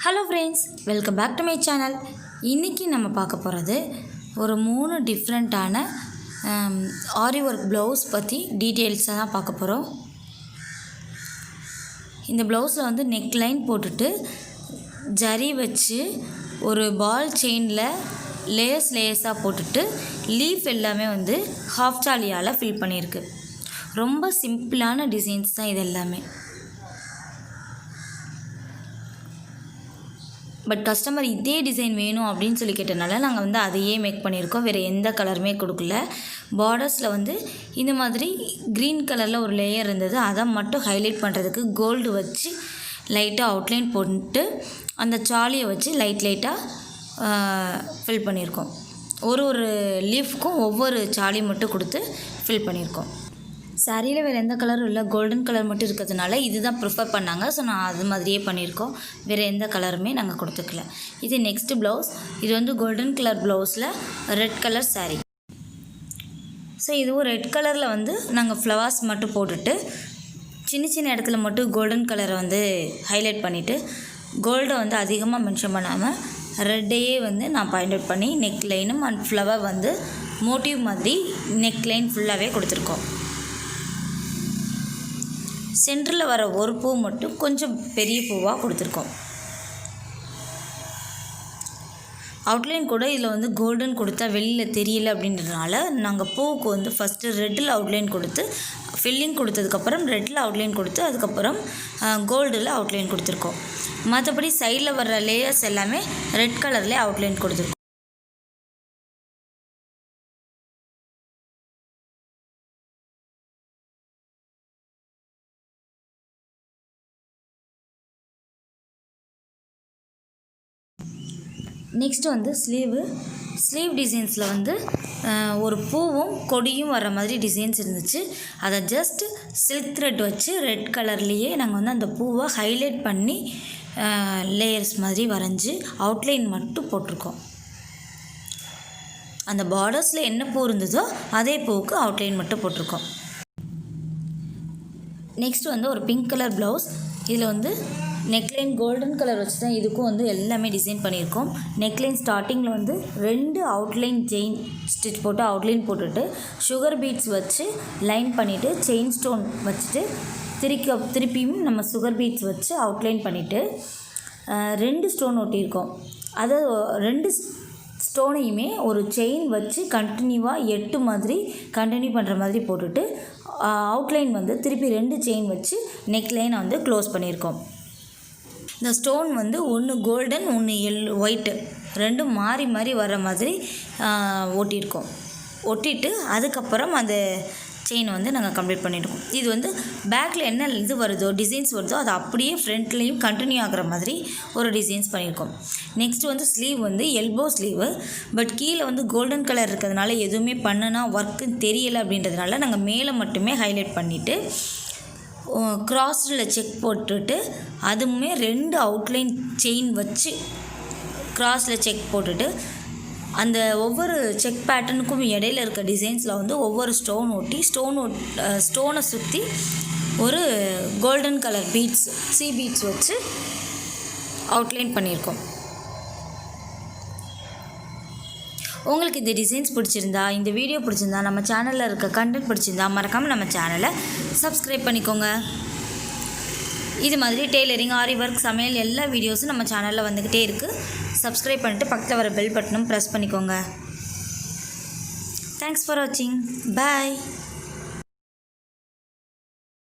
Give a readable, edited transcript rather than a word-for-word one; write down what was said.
Hello friends, welcome back to my channel. இன்றைக்கி நம்ம பார்க்க போகிறது ஒரு 3 டிஃப்ரெண்ட்டான ஆரி ஒர்க் ப்ளவுஸ் பற்றி டீட்டெயில்ஸாக தான் பார்க்க போகிறோம். இந்த ப்ளவுஸில் வந்து நெக் லைன் போட்டுட்டு ஜரி வச்சு ஒரு பால் செயினில் லேயர்ஸாக போட்டுட்டு லீஃப் எல்லாமே வந்து ஹாஃப் சாலியால் ஃபில் பண்ணியிருக்கு. ரொம்ப சிம்பிளான டிசைன்ஸ் தான் இது எல்லாமே. பட் கஸ்டமர் இதே டிசைன் வேணும் அப்படின்னு சொல்லி கேட்டனால நாங்கள் வந்து அதையே மேக் பண்ணியிருக்கோம். வேறு எந்த கலருமே கொடுக்கல. பார்டர்ஸில் வந்து இந்த மாதிரி க்ரீன் கலரில் ஒரு லேயர் இருந்தது, அதை மட்டும் ஹைலைட் பண்ணுறதுக்கு கோல்டு வச்சு லைட்டாக அவுட்லைன் போட்டு அந்த சாலியை வச்சு லைட்டாக ஃபில் பண்ணியிருக்கோம். ஒரு லீஃப்க்கும் ஒவ்வொரு சாலி மட்டும் கொடுத்து ஃபில் பண்ணியிருக்கோம். சாரியில் வேறு எந்த கலரும் இல்லை, கோல்டன் கலர் மட்டும் இருக்கிறதுனால இது தான் ப்ரிஃபர் பண்ணாங்க. ஸோ நான் அது மாதிரியே பண்ணியிருக்கோம். வேறு எந்த கலருமே நாங்கள் கொடுத்துக்கல. இது நெக்ஸ்ட்டு ப்ளவுஸ். இது வந்து கோல்டன் கலர் ப்ளவுஸில் ரெட் கலர் சாரீ. ஸோ இதுவும் ரெட் கலரில் வந்து நாங்கள் ஃப்ளவர்ஸ் மட்டும் போட்டுட்டு சின்ன இடத்துல மட்டும் கோல்டன் கலரை வந்து ஹைலைட் பண்ணிவிட்டு கோல்டை வந்து அதிகமாக மென்ஷன் பண்ணாமல் ரெட்டையே வந்து நான் பாயிண்ட் அவுட் பண்ணி நெக் லைனும் அண்ட் ஃப்ளவர் வந்து மோட்டிவ் மாதிரி நெக் லைன் ஃபுல்லாகவே கொடுத்துருக்கோம். சென்டரில் வர ஒரு பூ மட்டும் கொஞ்சம் பெரிய பூவாக கொடுத்துருக்கோம். அவுட்லைன் கூட இதில் வந்து கோல்டன் கொடுத்தா வெளியில் தெரியல அப்படின்றதுனால நாங்கள் பூவுக்கு வந்து ஃபஸ்ட்டு ரெட்டில் அவுட்லைன் கொடுத்து ஃபில்லிங் கொடுத்ததுக்கப்புறம் ரெட்டில் அவுட்லைன் கொடுத்து அதுக்கப்புறம் கோல்டில் அவுட்லைன் கொடுத்துருக்கோம். மற்றபடி சைடில் வர்ற லேயர்ஸ் எல்லாமே ரெட் கலர்லேயே அவுட்லைன் கொடுத்துருக்கோம். நெக்ஸ்ட்டு வந்து ஸ்லீவ் டிசைன்ஸில் வந்து ஒரு பூவும் கொடியும் வர மாதிரி டிசைன்ஸ் இருந்துச்சு. அதை ஜஸ்ட் சில்க் த்ரெட் வச்சு ரெட் கலர்லேயே நாங்கள் வந்து அந்த பூவை ஹைலைட் பண்ணி லேயர்ஸ் மாதிரி வரைஞ்சி அவுட்லைன் மட்டும் போட்டிருக்கோம். அந்த பார்டர்ஸில் என்ன பூ இருந்ததோ அதே பூவுக்கு அவுட்லைன் மட்டும் போட்டிருக்கோம். நெக்ஸ்ட் வந்து ஒரு பிங்க் கலர் ப்ளவுஸ். இதில் வந்து நெக்லைன் கோல்டன் கலர் வச்சு தான் இதுக்கும் வந்து எல்லாமே டிசைன் பண்ணியிருக்கோம். நெக்லைன் ஸ்டார்டிங்கில் வந்து 2 அவுட்லைன் செயின் ஸ்டிச் போட்டு அவுட்லைன் போட்டுட்டு சுகர் பீட்ஸ் வச்சு லைன் பண்ணிவிட்டு செயின் ஸ்டோன் வச்சுட்டு திருப்பியும் நம்ம சுகர் பீட்ஸ் வச்சு அவுட்லைன் பண்ணிவிட்டு 2 ஸ்டோன் ஒட்டியிருக்கோம். அதை 2 ஸ்டோனையுமே ஒரு செயின் வச்சு கண்டினியூவாக 8 மாதிரி கண்டினியூ பண்ணுற மாதிரி போட்டுட்டு அவுட்லைன் வந்து திருப்பி 2 செயின் வச்சு நெக்லைனை வந்து க்ளோஸ் பண்ணியிருக்கோம். இந்த ஸ்டோன் வந்து ஒன்று கோல்டன் ஒன்று ஒயிட்டு 2 மாறி வர மாதிரி ஒட்டியிருக்கோம். ஒட்டிட்டு அதுக்கப்புறம் அந்த செயின் வந்து நாங்கள் கம்ப்ளீட் பண்ணியிருக்கோம். இது வந்து பேக்கில் என்ன இது வருதோ டிசைன்ஸ் வருதோ அது அப்படியே ஃப்ரண்ட்லேயும் கண்டினியூ ஆகிற மாதிரி ஒரு டிசைன்ஸ் பண்ணியிருக்கோம். நெக்ஸ்ட் வந்து ஸ்லீவ் வந்து எல்போ ஸ்லீவு. பட் கீழே வந்து கோல்டன் கலர் இருக்கிறதுனால எதுவுமே பண்ணுனா ஒர்க்கு தெரியலை அப்படின்றதுனால நாங்கள் மேலே மட்டுமே ஹைலைட் பண்ணிவிட்டு கிராஸில் செக் போட்டுட்டு அதுவுமே 2 அவுட்லைன் செயின் வச்சு கிராஸில் செக் போட்டுட்டு அந்த ஒவ்வொரு செக் பேட்டர்னுக்கும் இடையில இருக்க டிசைன்ஸில் வந்து ஒவ்வொரு ஸ்டோன் ஒட்டி ஸ்டோனை சுற்றி ஒரு கோல்டன் கலர் பீட்ஸ் பீட்ஸ் வச்சு அவுட்லைன் பண்ணியிருக்கோம். உங்களுக்கு இந்த டிசைன்ஸ் பிடிச்சிருந்தா, இந்த வீடியோ பிடிச்சிருந்தா, நம்ம சேனலில் இருக்க கண்டென்ட் பிடிச்சிருந்தா மறக்காமல் நம்ம சேனலை சப்ஸ்கிரைப் பண்ணிக்கோங்க. இது மாதிரி டெய்லரிங், ஆரி ஒர்க், சமையல் எல்லா வீடியோஸும் நம்ம சேனலில் வந்துக்கிட்டே இருக்குது. சப்ஸ்கிரைப் பண்ணிவிட்டு பக்கத்தில் வர பெல் பட்டனும் ப்ரெஸ் பண்ணிக்கோங்க. தேங்க்ஸ் ஃபார் வாட்சிங். பாய்.